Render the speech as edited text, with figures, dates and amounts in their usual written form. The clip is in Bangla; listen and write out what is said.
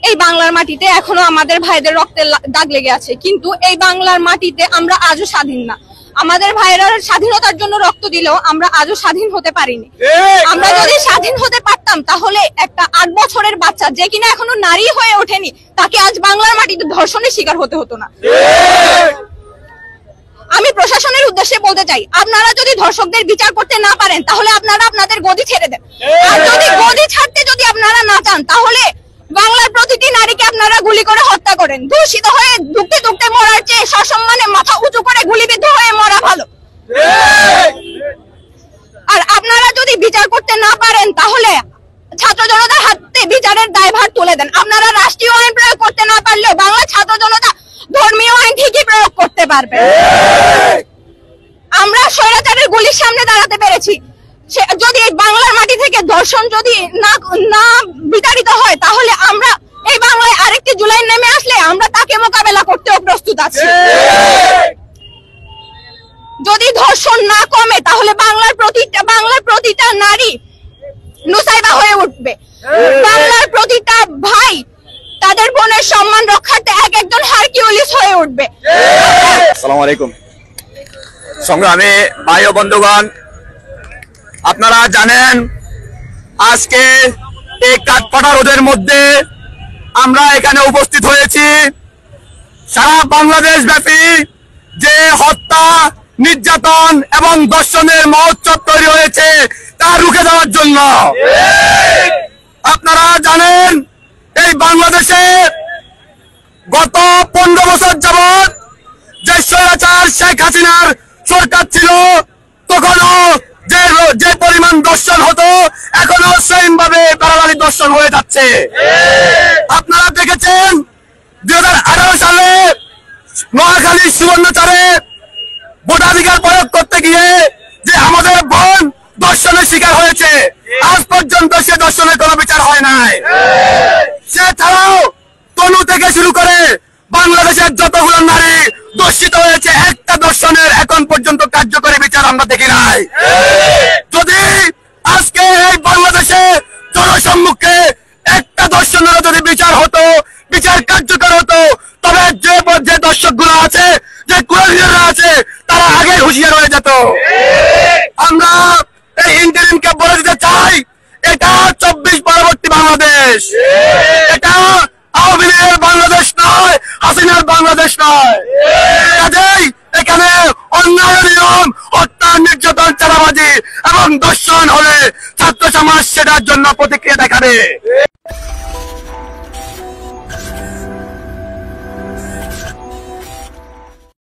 এই বাংলার মাটিতে এখনো আমাদের ভাইদের রক্তের দাগ লেগে আছে, কিন্তু এই বাংলার মাটিতে আমরা আজও স্বাধীন না। আমাদের ভাইয়েরা স্বাধীনতার জন্য রক্ত দিলেও আমরা আজও স্বাধীন হতে পারিনি। আমরা যদি স্বাধীন হতে পারতাম তাহলে একটা 8 বছরের বাচ্চা যে কিনা এখনো নারী হয়ে ওঠেনি তাকে আজ বাংলার মাটিতে ধর্ষণের শিকার হতে হতো না। আমি প্রশাসনের উদ্দেশ্যে বলতে চাই, আপনারা যদি ধর্ষকদের বিচার করতে না পারেন তাহলে আপনারা আপনাদের গদি ছেড়ে দেন। আর যদি গদি ছাড়তে যদি আপনারা না চান তাহলে বাংলার প্রতিটি নারীকে আপনারা গুলি করে হত্যা করেন। দূষিত হয়ে দুঃখে দুঃখে মরার চেয়ে সসম্মানে মাথা উঁচু করে গুলিবিদ্ধ হয়ে মরা ভালো। আর আপনারা যদি বিচার করতে না পারেন তাহলে ছাত্র জনতার হাতে বিচারের দায়ভার তুলে দেন। আপনারা রাষ্ট্রীয় আইন প্রয়োগ করতে না পারলেও বাংলা ছাত্র জনতা ধর্মীয় আইন ঠিকই প্রয়োগ করতে পারবে। আমরা স্বৈরাচারের গুলির সামনে দাঁড়াতে পেরেছি। যদি বাংলার মাটি থেকে ধর্ষণ যদি না বিতাড়িত হয় তাহলে আমরা এই বাংলায় আরেকটি জুলাই নেমে আসলে আমরা তাকে মোকাবেলা করতেও প্রস্তুত আছি। যদি ধর্ষণ না কমে তাহলে বাংলার প্রতিটা নারী নুসাইবা হয়ে উঠবে। বাংলার প্রতিটা ভাই তাদের বোনের সম্মান রক্ষার্থে একজন হারকিউলিস হয়ে উঠবে। আসসালামু আলাইকুম সংগ্রামী ভাই ও বন্ধুগণ, আপনারা জানেন আজকে এই কাঠফাটা রোদের মধ্যে আমরা এখানে উপস্থিত হয়েছি সারা বাংলাদেশ ব্যাপী যে হত্যা, নির্যাতন এবং ধর্ষণের মহোৎসব তৈরি হয়েছে তা রুখে দেওয়ার জন্য। আপনারা জানেন এই বাংলাদেশে গত 15 বছর যাবৎ যে স্বৈরাচার শেখ হাসিনার সরকার ছিল তখনও যে পরিমাণ দর্শন হতো এখনো সেম ভাবে বাড়াবাড়ি দর্শন হয়ে যাচ্ছে। আপনারা দেখেছেন 2018 সালে নোয়াখালীর সুবর্ণচরে ভোটাধিকার প্রয়োগ করতে গিয়ে যে আমাদের বোন দর্শনের শিকার হয়েছে, আজ পর্যন্ত সে দর্শনের কোনো বিচার হয় নাই। সে ছাড়াও তনু থেকে শুরু করে বাংলাদেশের যতগুলো নারী দর্শিত হয়েছে একটা দর্শনের এখন পর্যন্ত কার্যকরী বিচার আমরা দেখি নাই। যদি আজকে এই বাংলাদেশে জনসম্মুখে একটা দর্শনের যদি বিচার হতো, বিচার কার্যকর হতো, তবে যে দর্শকগুলো আছে, যে কুলাঙ্গাররা আছে তারা আগে হুঁশিয়ার হয়ে যেত। আমরা এই ইন্টারিমকে বলে দিতে চাই, এটা 24 পরবর্তী বাংলাদেশ, এটা আওয়ামী লীগের বাংলাদেশ নয়, হাসিনার বাংলাদেশ নয়। কাজেই এখানে অন্যায় নিয়ম, হত্যা, নির্যাতন, চাঁদাবাজি এবং দর্শন হলে ছাত্র সমাজ সেটার জন্য প্রতিক্রিয়া দেখাবে।